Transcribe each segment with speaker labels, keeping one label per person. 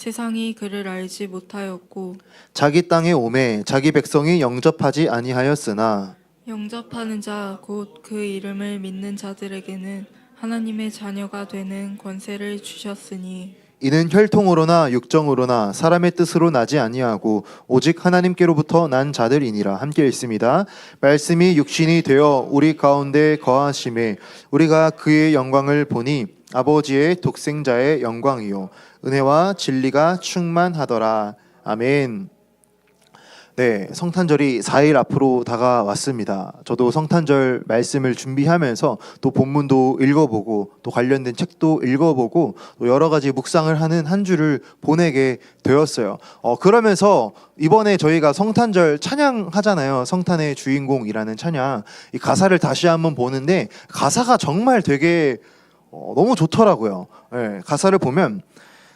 Speaker 1: 세상이 그를 알지 못하였고
Speaker 2: 자기 땅에 오매 자기 백성이 영접하지 아니하였으나
Speaker 1: 영접하는 자 곧 그 이름을 믿는 자들에게는 하나님의 자녀가 되는 권세를 주셨으니
Speaker 2: 이는 혈통으로나 육정으로나 사람의 뜻으로 나지 아니하고 오직 하나님께로부터 난 자들이니라. 함께 읽습니다. 말씀이 육신이 되어 우리 가운데 거하심에 우리가 그의 영광을 보니 아버지의 독생자의 영광이요 은혜와 진리가 충만하더라. 아멘. 네, 성탄절이 4일 앞으로 다가왔습니다. 저도 성탄절 말씀을 준비하면서 또 본문도 읽어보고 또 관련된 책도 읽어보고 또 여러 가지 묵상을 하는 한 주를 보내게 되었어요. 그러면서 이번에 저희가 성탄절 찬양하잖아요. 성탄의 주인공이라는 찬양. 이 가사를 다시 한번 보는데 가사가 정말 되게 너무 좋더라고요. 네, 가사를 보면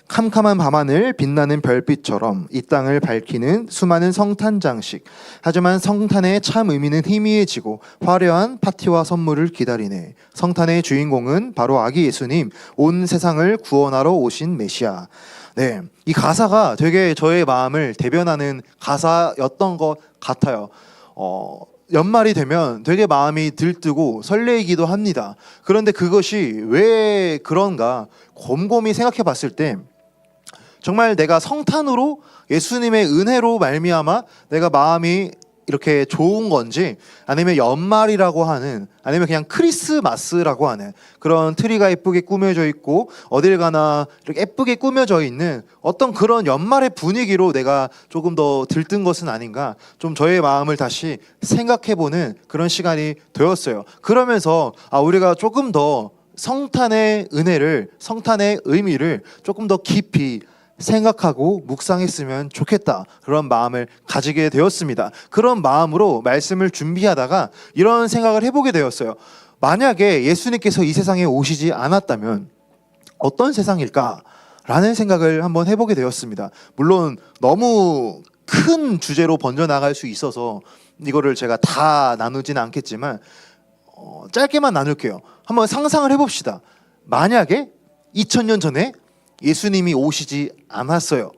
Speaker 2: 캄캄한 밤하늘 빛나는 별빛처럼 이 땅을 밝히는 수많은 성탄 장식. 하지만 성탄의 참 의미는 희미해지고 화려한 파티와 선물을 기다리네. 성탄의 주인공은 바로 아기 예수님, 온 세상을 구원하러 오신 메시아. 네, 이 가사가 되게 저의 마음을 대변하는 가사였던 것 같아요. 연말이 되면 되게 마음이 들뜨고 설레이기도 합니다. 그런데 그것이 왜 그런가 곰곰이 생각해 봤을 때 정말 내가 성탄으로 예수님의 은혜로 말미암아 내가 마음이 이렇게 좋은 건지, 아니면 연말이라고 하는, 아니면 그냥 크리스마스라고 하는 그런 트리가 예쁘게 꾸며져 있고 어딜 가나 이렇게 예쁘게 꾸며져 있는 어떤 그런 연말의 분위기로 내가 조금 더 들뜬 것은 아닌가, 좀 저의 마음을 다시 생각해보는 그런 시간이 되었어요. 그러면서 우리가 조금 더 성탄의 은혜를, 성탄의 의미를 조금 더 깊이 생각하고 묵상했으면 좋겠다, 그런 마음을 가지게 되었습니다. 그런 마음으로 말씀을 준비하다가 이런 생각을 해보게 되었어요. 만약에 예수님께서 이 세상에 오시지 않았다면 어떤 세상일까? 라는 생각을 한번 해보게 되었습니다. 물론 너무 큰 주제로 번져나갈 수 있어서 이거를 제가 다 나누지는 않겠지만 짧게만 나눌게요. 한번 상상을 해봅시다. 만약에 2000년 전에 예수님이 오시지 않았어요.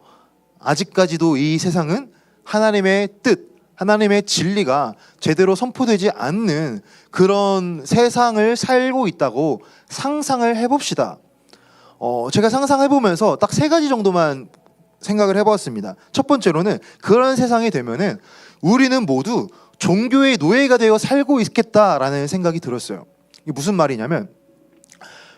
Speaker 2: 아직까지도 이 세상은 하나님의 뜻, 하나님의 진리가 제대로 선포되지 않는 그런 세상을 살고 있다고 상상을 해봅시다. 제가 상상해보면서 딱 3가지 정도만 생각을 해보았습니다. 첫 번째로는 그런 세상이 되면은 우리는 모두 종교의 노예가 되어 살고 있겠다라는 생각이 들었어요. 이게 무슨 말이냐면,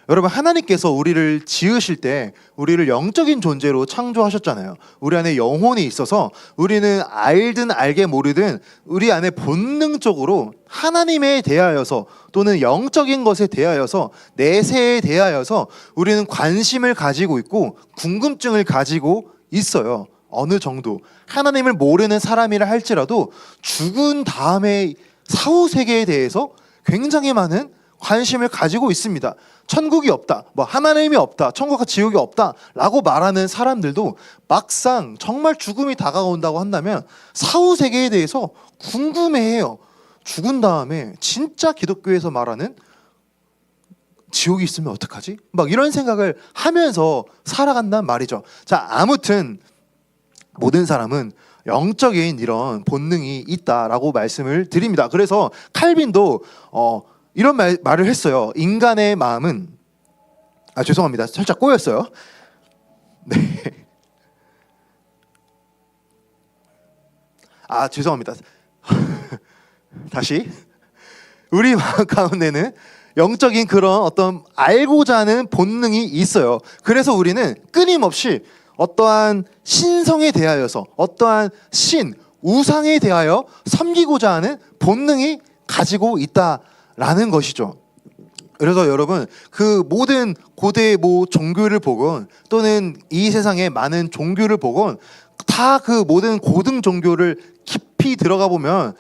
Speaker 2: 여러분, 하나님께서 우리를 지으실 때 우리를 영적인 존재로 창조하셨잖아요. 우리 안에 영혼이 있어서 우리는 알든 알게 모르든 우리 안에 본능적으로 하나님에 대하여서 또는 영적인 것에 대하여서, 내세에 대하여서 우리는 관심을 가지고 있고 궁금증을 가지고 있어요. 어느 정도 하나님을 모르는 사람이라 할지라도 죽은 다음에 사후 세계에 대해서 굉장히 많은 관심을 가지고 있습니다. 천국이 없다, 하나님이 없다, 천국과 지옥이 없다 라고 말하는 사람들도 막상 정말 죽음이 다가온다고 한다면 사후 세계에 대해서 궁금해해요. 죽은 다음에 진짜 기독교에서 말하는 지옥이 있으면 어떡하지? 이런 생각을 하면서 살아간단 말이죠. 자, 아무튼 모든 사람은 영적인 이런 본능이 있다라고 말씀을 드립니다. 그래서 칼빈도 이런 말을 했어요. 인간의 마음은, 죄송합니다, 살짝 꼬였어요. 네. 죄송합니다. 다시. 우리 마음 가운데는 영적인 그런 어떤 알고자 하는 본능이 있어요. 그래서 우리는 끊임없이 어떠한 신성에 대하여서, 어떠한 신, 우상에 대하여 섬기고자 하는 본능이 가지고 있다라는 것이죠. 그래서 여러분, 그 모든 고대 종교를 보건 또는 이 세상의 많은 종교를 보건 다 그 모든 고등 종교를 깊이 들어가 보면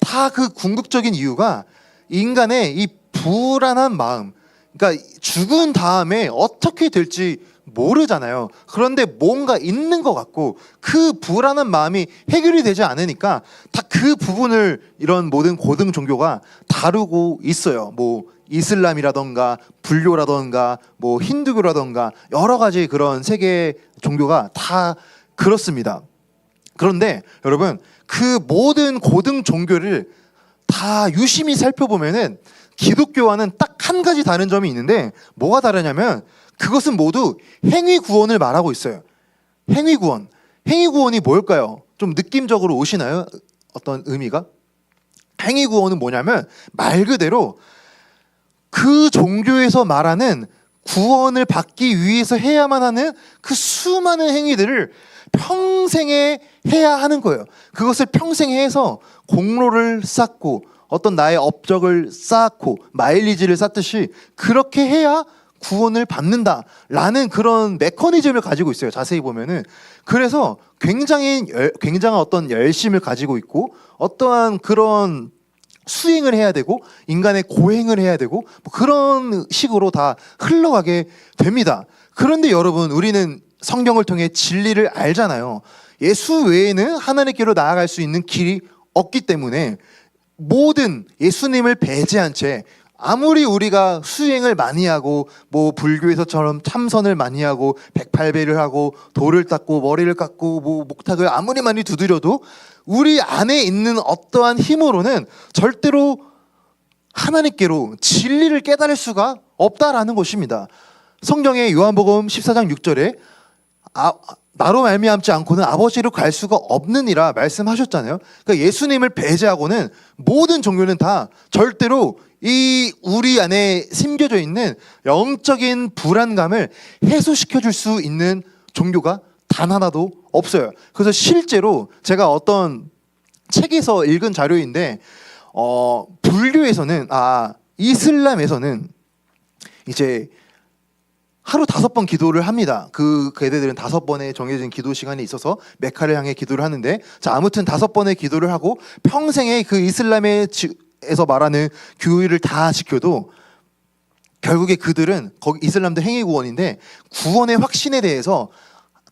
Speaker 2: 다 그 궁극적인 이유가 인간의 이 불안한 마음, 그러니까 죽은 다음에 어떻게 될지 모르잖아요. 그런데 뭔가 있는 것 같고 그 불안한 마음이 해결이 되지 않으니까 다 그 부분을 이런 모든 고등 종교가 다루고 있어요. 이슬람이라던가 불교라던가 뭐 힌두교라던가 여러 가지 그런 세계 종교가 다 그렇습니다. 그런데 여러분, 그 모든 고등 종교를 다 유심히 살펴보면은 기독교와는 딱 한 가지 다른 점이 있는데, 뭐가 다르냐면 그것은 모두 행위 구원을 말하고 있어요. 행위 구원. 행위 구원이 뭘까요? 좀 느낌적으로 오시나요? 어떤 의미가? 행위 구원은 뭐냐면 말 그대로 그 종교에서 말하는 구원을 받기 위해서 해야만 하는 그 수많은 행위들을 평생에 해야 하는 거예요. 그것을 평생 해서 공로를 쌓고 어떤 나의 업적을 쌓고 마일리지를 쌓듯이 그렇게 해야 구원을 받는다라는 그런 메커니즘을 가지고 있어요. 자세히 보면은. 그래서 굉장한 어떤 열심을 가지고 있고 어떠한 그런 수행을 해야 되고 인간의 고행을 해야 되고 뭐 그런 식으로 다 흘러가게 됩니다. 그런데 여러분, 우리는 성경을 통해 진리를 알잖아요. 예수 외에는 하나님께로 나아갈 수 있는 길이 없기 때문에 모든 예수님을 배제한 채 아무리 우리가 수행을 많이 하고 뭐 불교에서처럼 참선을 많이 하고 108배를 하고 돌을 닦고 머리를 깎고 뭐 목탁을 아무리 많이 두드려도 우리 안에 있는 어떠한 힘으로는 절대로 하나님께로 진리를 깨달을 수가 없다라는 것입니다. 성경의 요한복음 14장 6절에 나로 말미암지 않고는 아버지로 갈 수가 없느니라 말씀하셨잖아요. 그러니까 예수님을 배제하고는 모든 종교는 다 절대로 이 우리 안에 심겨져 있는 영적인 불안감을 해소시켜 줄 수 있는 종교가 단 하나도 없어요. 그래서 실제로 제가 어떤 책에서 읽은 자료인데 불교에서는 이슬람에서는 이제 하루 5번 기도를 합니다. 그 걔네들은 5번의 정해진 기도 시간이 있어서 메카를 향해 기도를 하는데, 자, 아무튼 5번의 기도를 하고 평생에 그 이슬람에서 말하는 규율을 다 지켜도 결국에 그들은 거기 이슬람도 행위 구원인데 구원의 확신에 대해서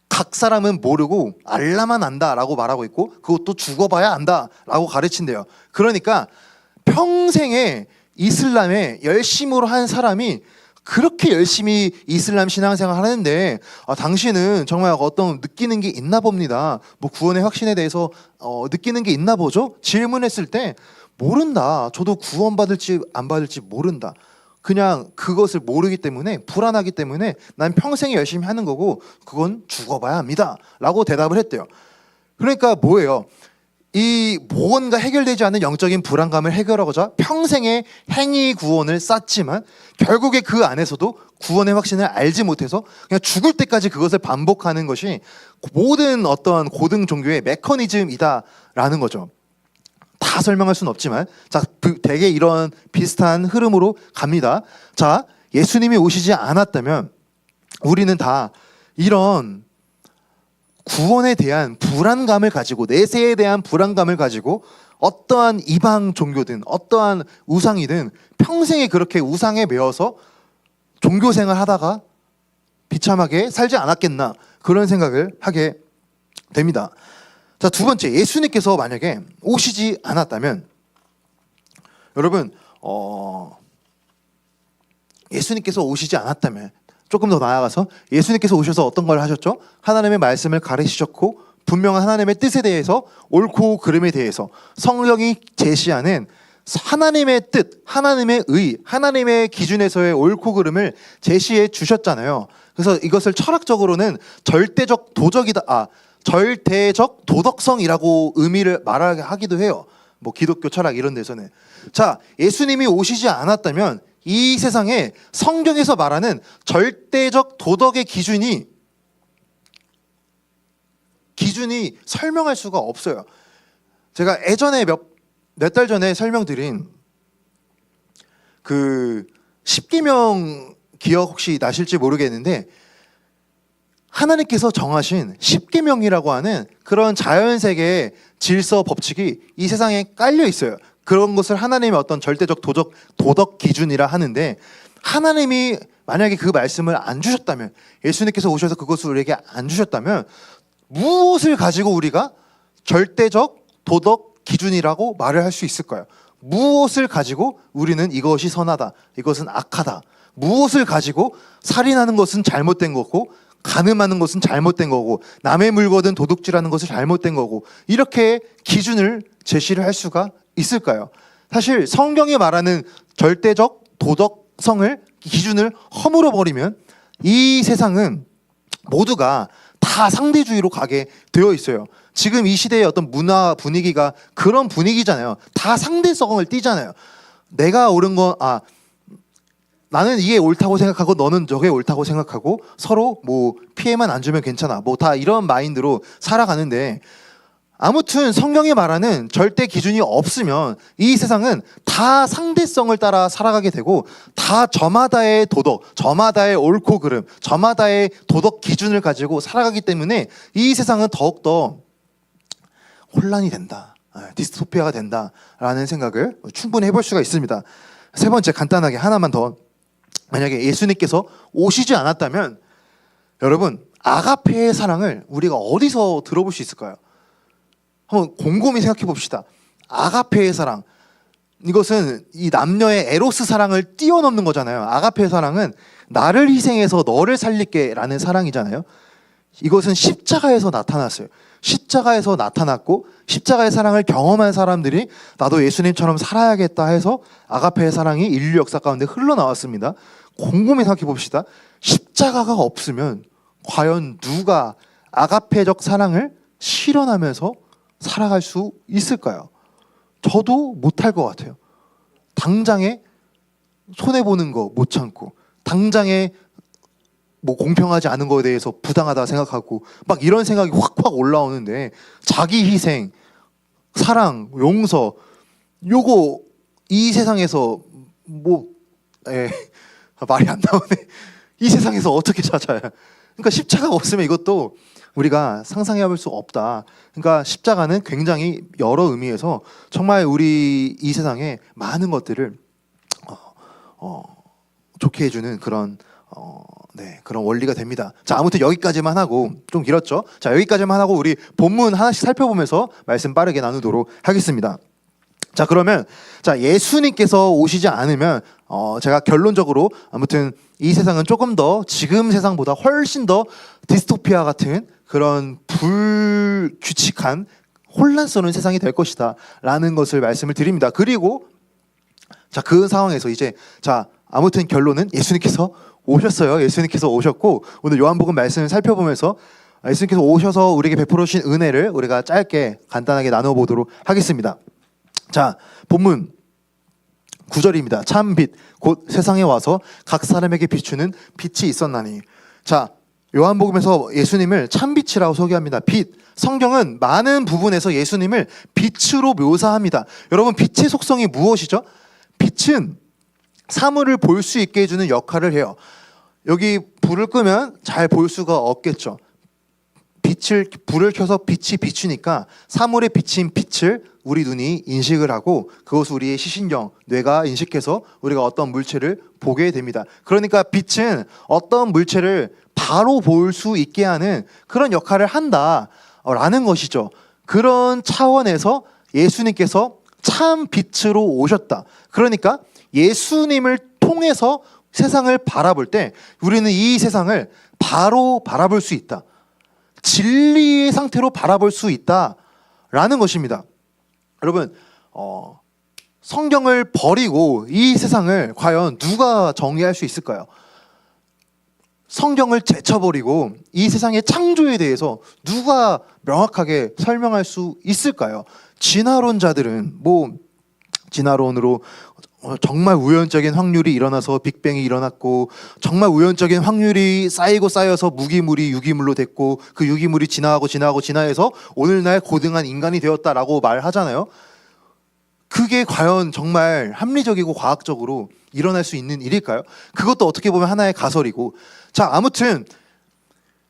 Speaker 2: 각 사람은 모르고 알라만 안다라고 말하고 있고 그것도 죽어봐야 안다라고 가르친대요. 그러니까 평생에 이슬람에 열심으로 한 사람이 그렇게 열심히 이슬람 신앙생활 하는데 당신은 정말 어떤 느끼는 게 있나 봅니다. 뭐 구원의 확신에 대해서 느끼는 게 있나 보죠? 질문했을 때 모른다. 저도 구원받을지 안 받을지 모른다. 그냥 그것을 모르기 때문에 불안하기 때문에 난 평생에 열심히 하는 거고 그건 죽어봐야 합니다. 라고 대답을 했대요. 그러니까 뭐예요? 이 무언가 해결되지 않는 영적인 불안감을 해결하고자 평생의 행위 구원을 쌓지만 결국에 그 안에서도 구원의 확신을 알지 못해서 그냥 죽을 때까지 그것을 반복하는 것이 모든 어떠한 고등 종교의 메커니즘이다라는 거죠. 다 설명할 수는 없지만 자, 되게 이런 비슷한 흐름으로 갑니다. 자, 예수님이 오시지 않았다면 우리는 다 이런 구원에 대한 불안감을 가지고 내세에 대한 불안감을 가지고 어떠한 이방 종교든 어떠한 우상이든 평생에 그렇게 우상에 매여서 종교 생활 하다가 비참하게 살지 않았겠나 그런 생각을 하게 됩니다. 자, 두 번째, 예수님께서 만약에 오시지 않았다면 여러분 예수님께서 오시지 않았다면 조금 더 나아가서 예수님께서 오셔서 어떤 걸 하셨죠? 하나님의 말씀을 가르치셨고 분명한 하나님의 뜻에 대해서 옳고 그름에 대해서 성령이 제시하는 하나님의 뜻, 하나님의 의, 하나님의 기준에서의 옳고 그름을 제시해 주셨잖아요. 그래서 이것을 철학적으로는 절대적 도덕성이라고 의미를 말하기도 해요. 뭐 기독교 철학 이런 데서는. 자, 예수님이 오시지 않았다면 이 세상에 성경에서 말하는 절대적 도덕의 기준이 설명할 수가 없어요. 제가 예전에 몇 달 전에 설명드린 그 십계명 기억 혹시 나실지 모르겠는데 하나님께서 정하신 십계명이라고 하는 그런 자연세계의 질서 법칙이 이 세상에 깔려 있어요. 그런 것을 하나님의 어떤 절대적 도덕 기준이라 하는데 하나님이 만약에 그 말씀을 안 주셨다면 예수님께서 오셔서 그것을 우리에게 안 주셨다면 무엇을 가지고 우리가 절대적 도덕 기준이라고 말을 할 수 있을까요? 무엇을 가지고 우리는 이것이 선하다, 이것은 악하다, 무엇을 가지고 살인하는 것은 잘못된 거고 간음하는 것은 잘못된 거고 남의 물거든 도둑질하는 것은 잘못된 거고 이렇게 기준을 제시를 할 수가 있을까요? 사실 성경이 말하는 절대적 도덕성을 기준을 허물어 버리면 이 세상은 모두가 다 상대주의로 가게 되어 있어요. 지금 이 시대의 어떤 문화 분위기가 그런 분위기잖아요. 다 상대성을 띠잖아요. 내가 옳은 거, 나는 이게 옳다고 생각하고 너는 저게 옳다고 생각하고 서로 뭐 피해만 안 주면 괜찮아. 뭐 다 이런 마인드로 살아가는데 아무튼 성경이 말하는 절대 기준이 없으면 이 세상은 다 상대성을 따라 살아가게 되고 다 저마다의 도덕, 저마다의 옳고 그름, 저마다의 도덕 기준을 가지고 살아가기 때문에 이 세상은 더욱더 혼란이 된다, 디스토피아가 된다라는 생각을 충분히 해볼 수가 있습니다. 세 번째, 간단하게 하나만 더. 만약에 예수님께서 오시지 않았다면 여러분 아가페의 사랑을 우리가 어디서 들어볼 수 있을까요? 한번 곰곰이 생각해 봅시다. 아가페의 사랑, 이것은 이 남녀의 에로스 사랑을 뛰어넘는 거잖아요. 아가페의 사랑은 나를 희생해서 너를 살릴게 라는 사랑이잖아요. 이것은 십자가에서 나타났어요. 십자가에서 나타났고 십자가의 사랑을 경험한 사람들이 나도 예수님처럼 살아야겠다 해서 아가페의 사랑이 인류 역사 가운데 흘러나왔습니다. 곰곰이 생각해 봅시다. 십자가가 없으면 과연 누가 아가페적 사랑을 실현하면서 살아갈 수 있을까요? 저도 못할 것 같아요. 당장에 손해보는 거 못 참고 당장에 뭐 공평하지 않은 거에 대해서 부당하다 생각하고 막 이런 생각이 확확 올라오는데 자기 희생, 사랑, 용서 요거 이 세상에서 말이 안 나오네. 이 세상에서 어떻게 찾아요? 그러니까 십자가가 없으면 이것도 우리가 상상해 볼 수 없다. 그러니까 십자가는 굉장히 여러 의미에서 정말 우리 이 세상에 많은 것들을 좋게 해주는 그런 그런 원리가 됩니다. 자, 아무튼 여기까지만 하고 좀 길었죠. 자, 여기까지만 하고 우리 본문 하나씩 살펴보면서 말씀 빠르게 나누도록 하겠습니다. 자, 그러면 예수님께서 오시지 않으면 제가 결론적으로 아무튼 이 세상은 조금 더 지금 세상보다 훨씬 더 디스토피아 같은 그런 불규칙한 혼란스러운 세상이 될 것이다 라는 것을 말씀을 드립니다. 그리고 그 상황에서 아무튼 결론은 예수님께서 오셨어요. 예수님께서 오셨고 오늘 요한복음 말씀을 살펴보면서 예수님께서 오셔서 우리에게 베풀어 주신 은혜를 우리가 짧게 간단하게 나눠보도록 하겠습니다. 자, 본문 9절입니다. 참 빛 곧 세상에 와서 각 사람에게 비추는 빛이 있었나니. 자, 요한복음에서 예수님을 참빛이라고 소개합니다. 빛. 성경은 많은 부분에서 예수님을 빛으로 묘사합니다. 여러분, 빛의 속성이 무엇이죠? 빛은 사물을 볼 수 있게 해주는 역할을 해요. 여기 불을 끄면 잘 볼 수가 없겠죠. 불을 켜서 빛이 비추니까 사물에 비친 빛을 우리 눈이 인식을 하고 그것을 우리의 시신경, 뇌가 인식해서 우리가 어떤 물체를 보게 됩니다. 그러니까 빛은 어떤 물체를 바로 볼 수 있게 하는 그런 역할을 한다라는 것이죠. 그런 차원에서 예수님께서 참 빛으로 오셨다. 그러니까 예수님을 통해서 세상을 바라볼 때 우리는 이 세상을 바로 바라볼 수 있다. 진리의 상태로 바라볼 수 있다라는 것입니다. 여러분, 성경을 버리고 이 세상을 과연 누가 정의할 수 있을까요? 성경을 제쳐버리고 이 세상의 창조에 대해서 누가 명확하게 설명할 수 있을까요? 진화론자들은 진화론으로 정말 우연적인 확률이 일어나서 빅뱅이 일어났고 정말 우연적인 확률이 쌓이고 쌓여서 무기물이 유기물로 됐고 그 유기물이 진화해서 오늘날 고등한 인간이 되었다라고 말하잖아요. 그게 과연 정말 합리적이고 과학적으로 일어날 수 있는 일일까요? 그것도 어떻게 보면 하나의 가설이고. 자, 아무튼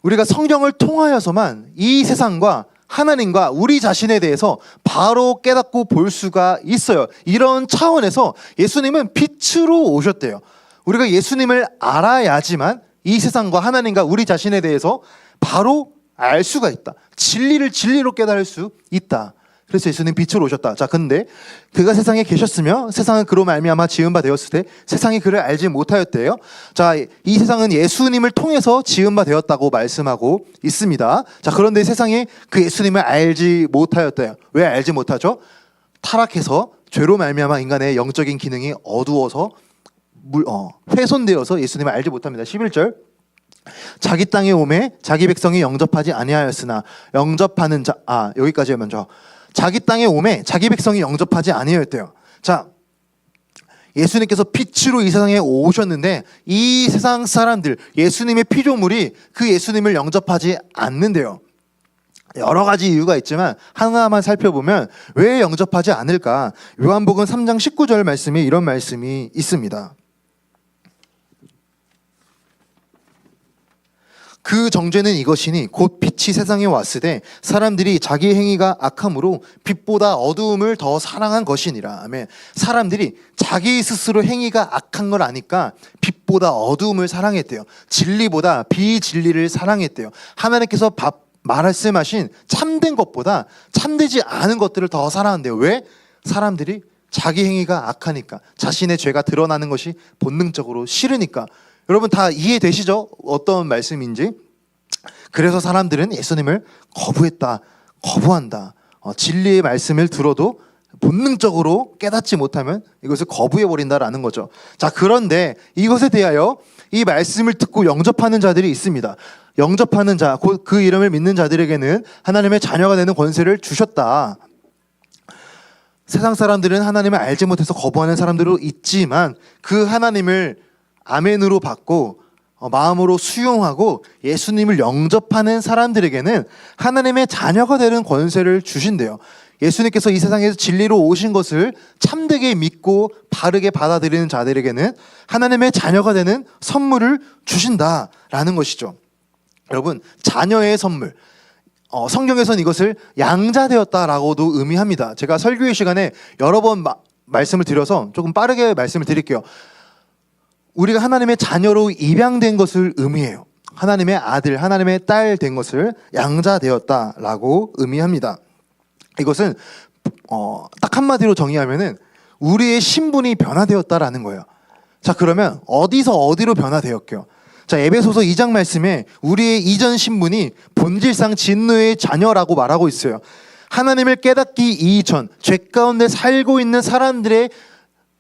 Speaker 2: 우리가 성경을 통하여서만 이 세상과 하나님과 우리 자신에 대해서 바로 깨닫고 볼 수가 있어요. 이런 차원에서 예수님은 빛으로 오셨대요. 우리가 예수님을 알아야지만 이 세상과 하나님과 우리 자신에 대해서 바로 알 수가 있다. 진리를 진리로 깨달을 수 있다. 그래서 예수님 빛으로 오셨다. 자, 근데 그가 세상에 계셨으며 세상은 그로 말미암아 지은 바 되었을 때 세상이 그를 알지 못하였대요. 자, 이 세상은 예수님을 통해서 지은 바 되었다고 말씀하고 있습니다. 자, 그런데 세상이 그 예수님을 알지 못하였대요. 왜 알지 못하죠? 타락해서 죄로 말미암아 인간의 영적인 기능이 어두워서 훼손되어서 예수님을 알지 못합니다. 11절. 자기 땅에 오매 자기 백성이 영접하지 아니하였으나 영접하는 자, 여기까지 먼저. 자기 땅에 오매 자기 백성이 영접하지 아니하였대요. 자, 예수님께서 빛으로 이 세상에 오셨는데 이 세상 사람들, 예수님의 피조물이 그 예수님을 영접하지 않는데요. 여러 가지 이유가 있지만 하나만 살펴보면 왜 영접하지 않을까? 요한복음 3장 19절 말씀에 이런 말씀이 있습니다. 그 정죄는 이것이니 곧 빛이 세상에 왔으되 사람들이 자기 행위가 악함으로 빛보다 어두움을 더 사랑한 것이니라. 아멘. 사람들이 자기 스스로 행위가 악한 걸 아니까 빛보다 어두움을 사랑했대요. 진리보다 비진리를 사랑했대요. 하나님께서 말씀하신 참된 것보다 참되지 않은 것들을 더 사랑한대요. 왜? 사람들이 자기 행위가 악하니까, 자신의 죄가 드러나는 것이 본능적으로 싫으니까. 여러분 다 이해되시죠? 어떤 말씀인지. 그래서 사람들은 예수님을 거부한다. 진리의 말씀을 들어도 본능적으로 깨닫지 못하면 이것을 거부해버린다라는 거죠. 자, 그런데 이것에 대하여 이 말씀을 듣고 영접하는 자들이 있습니다. 영접하는 자, 곧 그 이름을 믿는 자들에게는 하나님의 자녀가 되는 권세를 주셨다. 세상 사람들은 하나님을 알지 못해서 거부하는 사람들도 있지만 그 하나님을 아멘으로 받고 마음으로 수용하고 예수님을 영접하는 사람들에게는 하나님의 자녀가 되는 권세를 주신대요. 예수님께서 이 세상에서 진리로 오신 것을 참되게 믿고 바르게 받아들이는 자들에게는 하나님의 자녀가 되는 선물을 주신다라는 것이죠. 여러분, 자녀의 선물, 성경에서는 이것을 양자되었다라고도 의미합니다. 제가 설교의 시간에 여러 번 말씀을 드려서 조금 빠르게 말씀을 드릴게요. 우리가 하나님의 자녀로 입양된 것을 의미해요. 하나님의 아들, 하나님의 딸 된 것을 양자되었다라고 의미합니다. 이것은 딱 한마디로 정의하면은 우리의 신분이 변화되었다라는 거예요. 자, 그러면 어디서 어디로 변화되었게요? 자, 에베소서 2장 말씀에 우리의 이전 신분이 본질상 진노의 자녀라고 말하고 있어요. 하나님을 깨닫기 이전, 죄 가운데 살고 있는 사람들의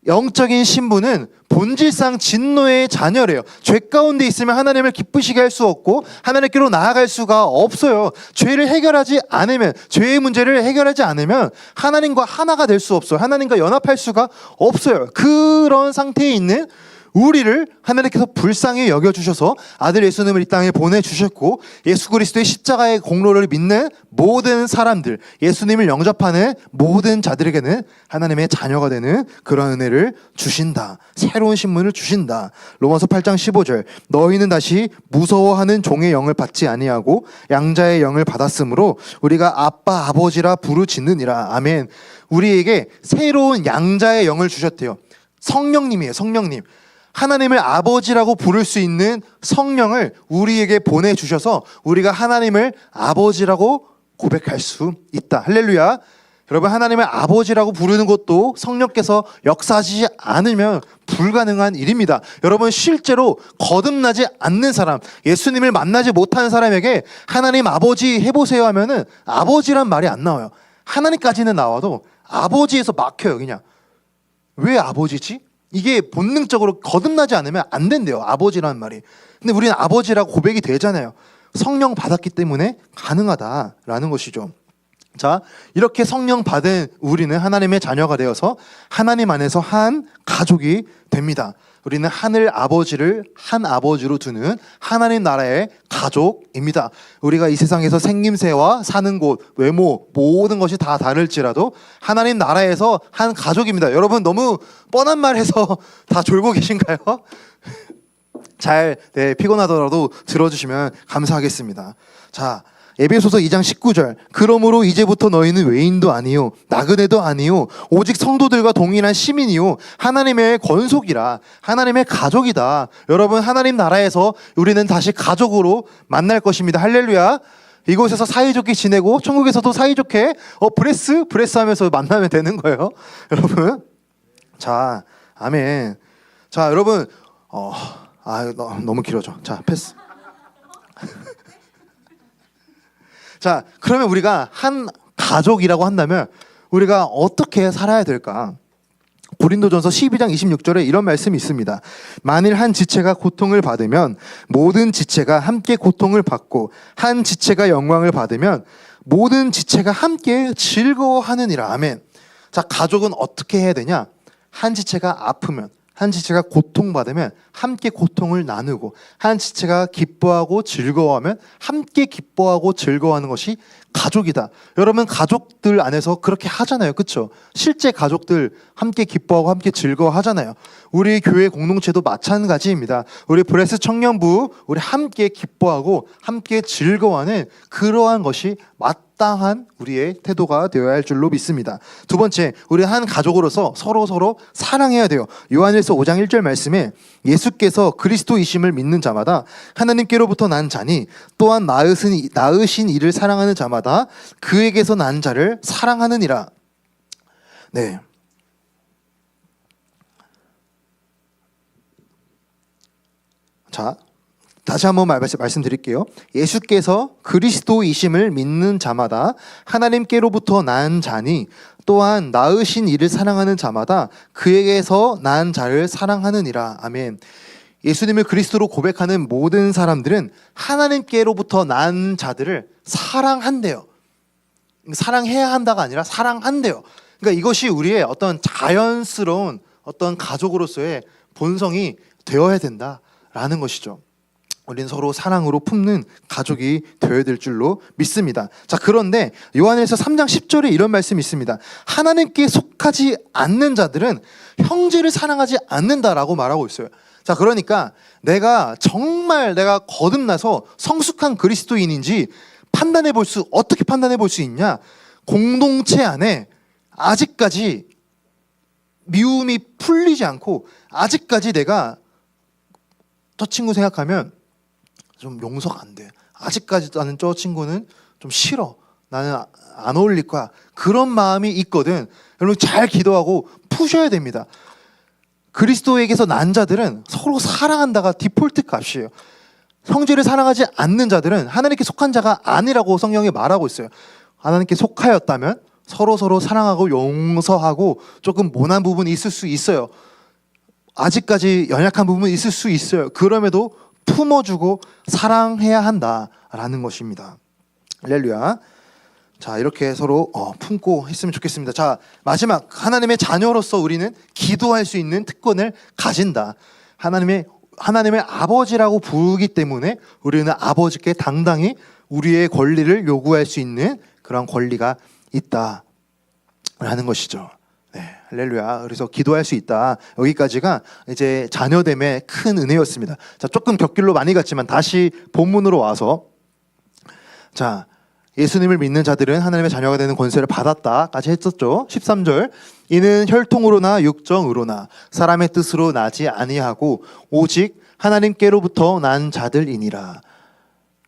Speaker 2: 영적인 신분은 본질상 진노의 자녀래요. 죄 가운데 있으면 하나님을 기쁘시게 할 수 없고 하나님께로 나아갈 수가 없어요. 죄를 해결하지 않으면, 죄의 문제를 해결하지 않으면 하나님과 하나가 될 수 없어요. 하나님과 연합할 수가 없어요. 그런 상태에 있는 우리를 하나님께서 불쌍히 여겨주셔서 아들 예수님을 이 땅에 보내주셨고, 예수 그리스도의 십자가의 공로를 믿는 모든 사람들, 예수님을 영접하는 모든 자들에게는 하나님의 자녀가 되는 그런 은혜를 주신다. 새로운 신분을 주신다. 로마서 8장 15절, 너희는 다시 무서워하는 종의 영을 받지 아니하고 양자의 영을 받았으므로 우리가 아빠 아버지라 부르짖느니라. 아멘. 우리에게 새로운 양자의 영을 주셨대요. 성령님이에요. 성령님. 하나님을 아버지라고 부를 수 있는 성령을 우리에게 보내주셔서 우리가 하나님을 아버지라고 고백할 수 있다. 할렐루야. 여러분, 하나님을 아버지라고 부르는 것도 성령께서 역사하시지 않으면 불가능한 일입니다. 여러분, 실제로 거듭나지 않는 사람, 예수님을 만나지 못하는 사람에게 하나님 아버지 해보세요 하면은 아버지란 말이 안 나와요. 하나님까지는 나와도 아버지에서 막혀요. 그냥. 왜 아버지지? 이게 본능적으로 거듭나지 않으면 안 된대요. 아버지라는 말이. 근데 우리는 아버지라고 고백이 되잖아요. 성령 받았기 때문에 가능하다라는 것이죠. 자, 이렇게 성령 받은 우리는 하나님의 자녀가 되어서 하나님 안에서 한 가족이 됩니다. 우리는 하늘 아버지를 한 아버지로 두는 하나님 나라의 가족입니다. 우리가 이 세상에서 생김새와 사는 곳, 외모, 모든 것이 다 다를지라도 하나님 나라에서 한 가족입니다. 여러분, 너무 뻔한 말 해서 다 졸고 계신가요? 잘, 피곤하더라도 들어주시면 감사하겠습니다. 자, 에베소서 2장 19절, 그러므로 이제부터 너희는 외인도 아니요 나그네도 아니요 오직 성도들과 동일한 시민이요 하나님의 권속이라. 하나님의 가족이다. 여러분, 하나님 나라에서 우리는 다시 가족으로 만날 것입니다. 할렐루야. 이곳에서 사이좋게 지내고 천국에서도 사이좋게 브레스 하면서 만나면 되는 거예요. 여러분. 자, 아멘. 자, 여러분. 너무 길어져. 자, 패스. 자, 그러면 우리가 한 가족이라고 한다면 우리가 어떻게 살아야 될까? 고린도전서 12장 26절에 이런 말씀이 있습니다. 만일 한 지체가 고통을 받으면 모든 지체가 함께 고통을 받고 한 지체가 영광을 받으면 모든 지체가 함께 즐거워하느니라. 아멘. 자, 가족은 어떻게 해야 되냐? 한 지체가 아프면, 한 지체가 고통받으면 함께 고통을 나누고, 한 지체가 기뻐하고 즐거워하면 함께 기뻐하고 즐거워하는 것이 가족이다. 여러분, 가족들 안에서 그렇게 하잖아요. 그렇죠? 실제 가족들 함께 기뻐하고 함께 즐거워하잖아요. 우리 교회 공동체도 마찬가지입니다. 우리 브레스 청년부 우리 함께 기뻐하고 함께 즐거워하는 그러한 것이 마땅한 우리의 태도가 되어야 할 줄로 믿습니다. 두 번째, 우리 한 가족으로서 서로 사랑해야 돼요. 요한일서 5장 1절 말씀에 예수께서 그리스도이심을 믿는 자마다 하나님께로부터 난 자니 또한 낳으신 이를 사랑하는 자마다 그에게서 난 자를 사랑하느니라. 네. 자, 다시 한번 말씀드릴게요. 예수께서 그리스도이심을 믿는 자마다 하나님께로부터 난 자니 또한 낳으신 이를 사랑하는 자마다 그에게서 난 자를 사랑하느니라. 아멘. 예수님을 그리스도로 고백하는 모든 사람들은 하나님께로부터 난 자들을 사랑한대요. 사랑해야 한다가 아니라 사랑한대요. 그러니까 이것이 우리의 어떤 자연스러운 어떤 가족으로서의 본성이 되어야 된다라는 것이죠. 우리는 서로 사랑으로 품는 가족이 되어야 될 줄로 믿습니다. 자, 그런데 요한일서 3장 10절에 이런 말씀이 있습니다. 하나님께 속하지 않는 자들은 형제를 사랑하지 않는다라고 말하고 있어요. 자, 그러니까 내가 정말 거듭나서 성숙한 그리스도인인지 어떻게 판단해 볼 수 있냐? 공동체 안에 아직까지 미움이 풀리지 않고 아직까지 내가 저 친구 생각하면 좀 용서가 안 돼. 아직까지 나는 저 친구는 좀 싫어. 나는 안 어울릴 거야. 그런 마음이 있거든. 여러분, 잘 기도하고 푸셔야 됩니다. 그리스도에게서 난 자들은 서로 사랑한다가 디폴트 값이에요. 형제를 사랑하지 않는 자들은 하나님께 속한 자가 아니라고 성경이 말하고 있어요. 하나님께 속하였다면 서로 사랑하고 용서하고 조금 모난 부분이 있을 수 있어요. 아직까지 연약한 부분이 있을 수 있어요. 그럼에도 품어주고 사랑해야 한다라는 것입니다. 할렐루야. 자, 이렇게 서로 품고 했으면 좋겠습니다. 자, 마지막, 하나님의 자녀로서 우리는 기도할 수 있는 특권을 가진다. 하나님의 아버지라고 부르기 때문에 우리는 아버지께 당당히 우리의 권리를 요구할 수 있는 그런 권리가 있다라는 것이죠. 네, 할렐루야. 그래서 기도할 수 있다. 여기까지가 이제 자녀됨의 큰 은혜였습니다. 자, 조금 곁길로 많이 갔지만 다시 본문으로 와서, 자, 예수님을 믿는 자들은 하나님의 자녀가 되는 권세를 받았다까지 했었죠. 13절, 이는 혈통으로나 육정으로나 사람의 뜻으로 나지 아니하고 오직 하나님께로부터 난 자들이니라.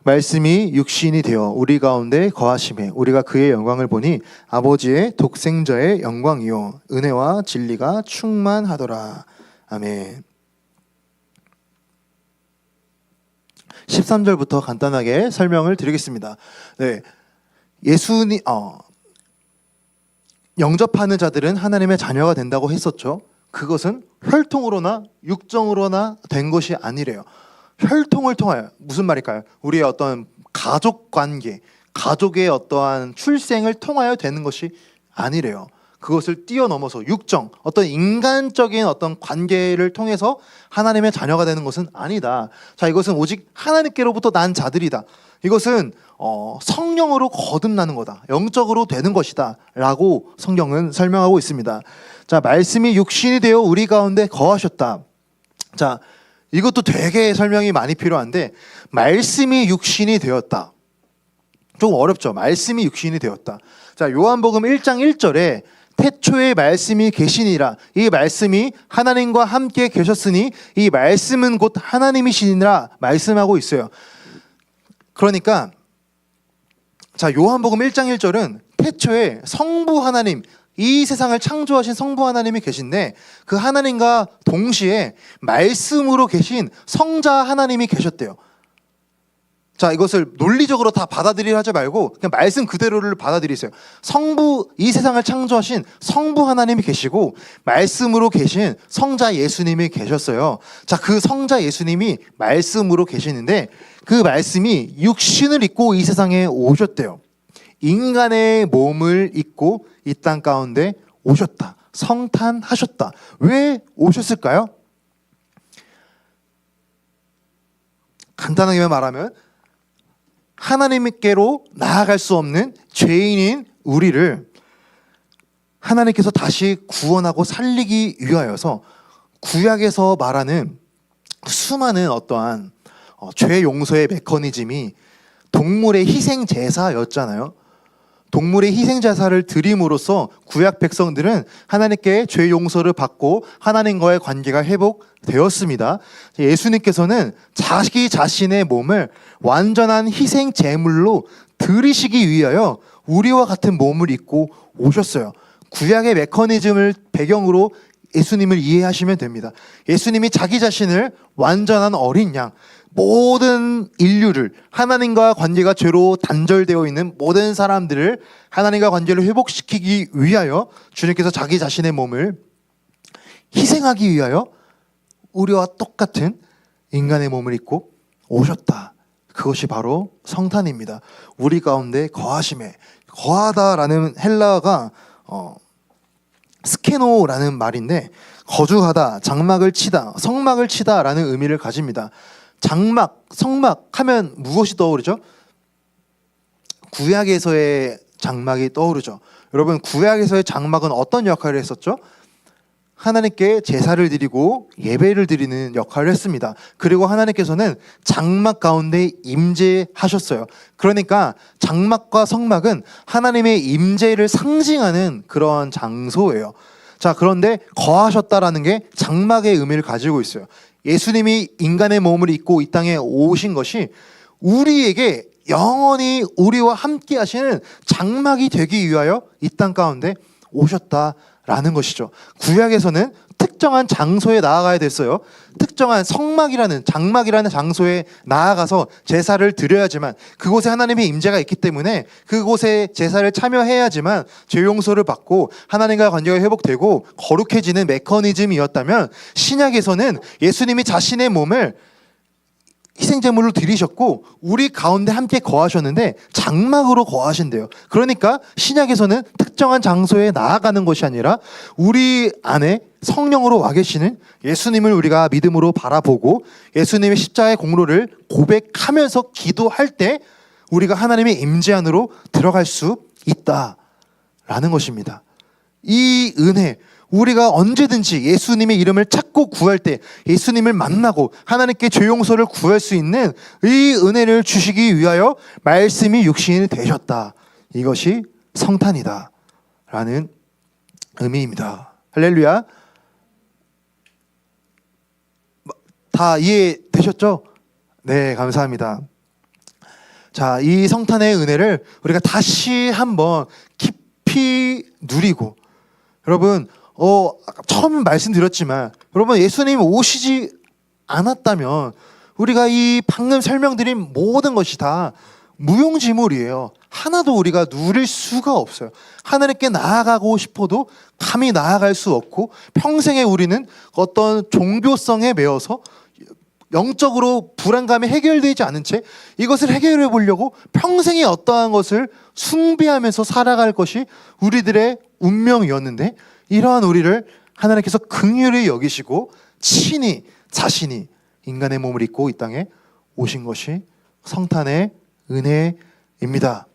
Speaker 2: 말씀이 육신이 되어 우리 가운데 거하심에 우리가 그의 영광을 보니 아버지의 독생자의 영광이요 은혜와 진리가 충만하더라. 아멘. 13절부터 간단하게 설명을 드리겠습니다. 네, 예수님 영접하는 자들은 하나님의 자녀가 된다고 했었죠. 그것은 혈통으로나 육정으로나 된 것이 아니래요. 혈통을 통하여, 무슨 말일까요? 우리의 어떤 가족 관계, 가족의 어떠한 출생을 통하여 되는 것이 아니래요. 그것을 뛰어넘어서 육정, 어떤 인간적인 어떤 관계를 통해서 하나님의 자녀가 되는 것은 아니다. 자, 이것은 오직 하나님께로부터 난 자들이다. 이것은 성령으로 거듭나는 거다. 영적으로 되는 것이다. 라고 성경은 설명하고 있습니다. 자, 말씀이 육신이 되어 우리 가운데 거하셨다. 자, 이것도 되게 설명이 많이 필요한데, 말씀이 육신이 되었다. 좀 어렵죠? 말씀이 육신이 되었다. 자, 요한복음 1장 1절에 태초에 말씀이 계시니라. 이 말씀이 하나님과 함께 계셨으니 이 말씀은 곧 하나님이시니라 말씀하고 있어요. 그러니까 자, 요한복음 1장 1절은 태초에 성부 하나님, 이 세상을 창조하신 성부 하나님이 계신데 그 하나님과 동시에 말씀으로 계신 성자 하나님이 계셨대요. 자, 이것을 논리적으로 다 받아들이려 하지 말고 그냥 말씀 그대로를 받아들이세요. 이 세상을 창조하신 성부 하나님이 계시고 말씀으로 계신 성자 예수님이 계셨어요. 자, 그 성자 예수님이 말씀으로 계시는데 그 말씀이 육신을 입고 이 세상에 오셨대요. 인간의 몸을 입고 이 땅 가운데 오셨다. 성탄하셨다. 왜 오셨을까요? 간단하게 말하면 하나님께로 나아갈 수 없는 죄인인 우리를 하나님께서 다시 구원하고 살리기 위하여서 구약에서 말하는 수많은 어떠한 죄 용서의 메커니즘이 동물의 희생 제사였잖아요. 동물의 희생 제사를 드림으로써 구약 백성들은 하나님께 죄 용서를 받고 하나님과의 관계가 회복되었습니다. 예수님께서는 자기 자신의 몸을 완전한 희생 제물로 드리시기 위하여 우리와 같은 몸을 입고 오셨어요. 구약의 메커니즘을 배경으로 예수님을 이해하시면 됩니다. 예수님이 자기 자신을 완전한 어린 양, 모든 인류를, 하나님과 관계가 죄로 단절되어 있는 모든 사람들을 하나님과 관계를 회복시키기 위하여 주님께서 자기 자신의 몸을 희생하기 위하여 우리와 똑같은 인간의 몸을 입고 오셨다. 그것이 바로 성탄입니다. 우리 가운데 거하심에, 거하다라는 헬라어가 스케노라는 말인데 거주하다, 장막을 치다, 성막을 치다라는 의미를 가집니다. 장막, 성막 하면 무엇이 떠오르죠? 구약에서의 장막이 떠오르죠. 여러분, 구약에서의 장막은 어떤 역할을 했었죠? 하나님께 제사를 드리고 예배를 드리는 역할을 했습니다. 그리고 하나님께서는 장막 가운데 임재하셨어요. 그러니까 장막과 성막은 하나님의 임재를 상징하는 그런 장소예요. 자, 그런데 거하셨다라는 게 장막의 의미를 가지고 있어요. 예수님이 인간의 몸을 입고 이 땅에 오신 것이 우리에게 영원히 우리와 함께 하시는 장막이 되기 위하여 이 땅 가운데 오셨다라는 것이죠. 구약에서는 특정한 장소에 나아가야 됐어요. 특정한 성막이라는, 장막이라는 장소에 나아가서 제사를 드려야지만, 그곳에 하나님의 임재가 있기 때문에 그곳에 제사를 참여해야지만 죄 용서를 받고 하나님과 관계가 회복되고 거룩해지는 메커니즘이었다면, 신약에서는 예수님이 자신의 몸을 희생제물로 드리셨고 우리 가운데 함께 거하셨는데 장막으로 거하신대요. 그러니까 신약에서는 특정한 장소에 나아가는 것이 아니라 우리 안에 성령으로 와 계시는 예수님을 우리가 믿음으로 바라보고 예수님의 십자가의 공로를 고백하면서 기도할 때 우리가 하나님의 임재 안으로 들어갈 수 있다라는 것입니다. 이 은혜, 우리가 언제든지 예수님의 이름을 찾고 구할 때 예수님을 만나고 하나님께 죄 용서를 구할 수 있는 이 은혜를 주시기 위하여 말씀이 육신이 되셨다. 이것이 성탄이다 라는 의미입니다. 할렐루야. 다 이해되셨죠? 네, 감사합니다. 자, 이 성탄의 은혜를 우리가 다시 한번 깊이 누리고, 여러분, 처음 말씀드렸지만 여러분, 예수님 오시지 않았다면 우리가 이 방금 설명드린 모든 것이 다 무용지물이에요. 하나도 우리가 누릴 수가 없어요. 하나님께 나아가고 싶어도 감히 나아갈 수 없고, 평생에 우리는 어떤 종교성에 매여서 영적으로 불안감이 해결되지 않은 채 이것을 해결해 보려고 평생에 어떠한 것을 숭배하면서 살아갈 것이 우리들의 운명이었는데, 이러한 우리를 하나님께서 긍휼히 여기시고 친히 자신이 인간의 몸을 입고 이 땅에 오신 것이 성탄의 은혜입니다.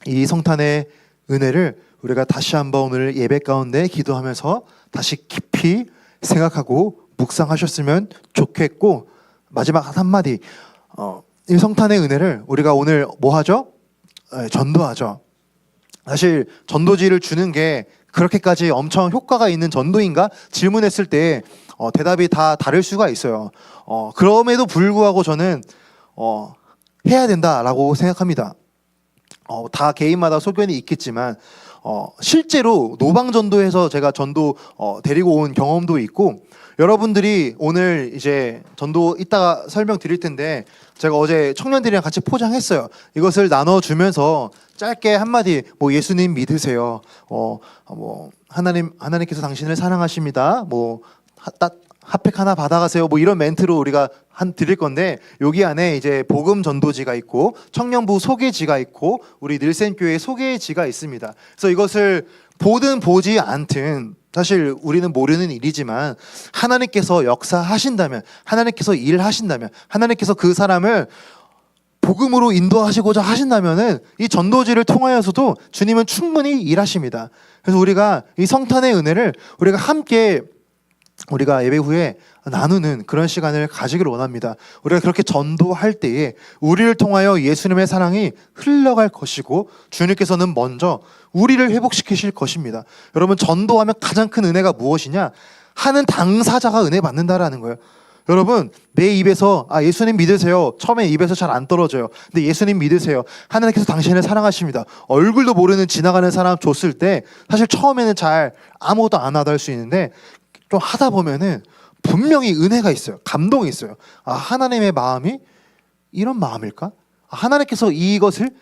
Speaker 2: 이 성탄의 은혜를 우리가 다시 한번 오늘 예배 가운데 기도하면서 다시 깊이 생각하고 묵상하셨으면 좋겠고, 마지막 한마디, 이 성탄의 은혜를 우리가 오늘 뭐 하죠? 전도하죠. 사실 전도지를 주는 게 그렇게까지 엄청 효과가 있는 전도인가 질문했을 때 대답이 다 다를 수가 있어요. 그럼에도 불구하고 저는 해야 된다라고 생각합니다. 다 개인마다 소견이 있겠지만 실제로 노방전도에서 제가 전도 데리고 온 경험도 있고, 여러분들이 오늘 이제 전도 이따가 설명드릴 텐데 제가 어제 청년들이랑 같이 포장했어요. 이것을 나눠주면서 짧게 한마디, 뭐 예수님 믿으세요, 뭐 하나님께서 당신을 사랑하십니다, 뭐 핫팩 하나 받아가세요, 뭐 이런 멘트로 우리가 드릴 건데, 여기 안에 이제 복음 전도지가 있고 청년부 소개지가 있고 우리 늘센교회 소개지가 있습니다. 그래서 이것을 보든 보지 않든 사실 우리는 모르는 일이지만, 하나님께서 역사하신다면, 하나님께서 일하신다면, 하나님께서 그 사람을 복음으로 인도하시고자 하신다면은 이 전도지를 통하여서도 주님은 충분히 일하십니다. 그래서 우리가 이 성탄의 은혜를 우리가 함께 우리가 예배 후에 나누는 그런 시간을 가지기를 원합니다. 우리가 그렇게 전도할 때에 우리를 통하여 예수님의 사랑이 흘러갈 것이고, 주님께서는 먼저 우리를 회복시키실 것입니다. 여러분, 전도하면 가장 큰 은혜가 무엇이냐? 하는 당사자가 은혜 받는다라는 거예요. 여러분, 내 입에서 예수님 믿으세요, 처음에 입에서 잘 안 떨어져요. 근데 예수님 믿으세요, 하나님께서 당신을 사랑하십니다, 얼굴도 모르는 지나가는 사람 줬을 때 사실 처음에는 잘 아무것도 안 하다 할 수 있는데, 좀 하다 보면은 분명히 은혜가 있어요. 감동이 있어요. 하나님의 마음이 이런 마음일까? 하나님께서 이것을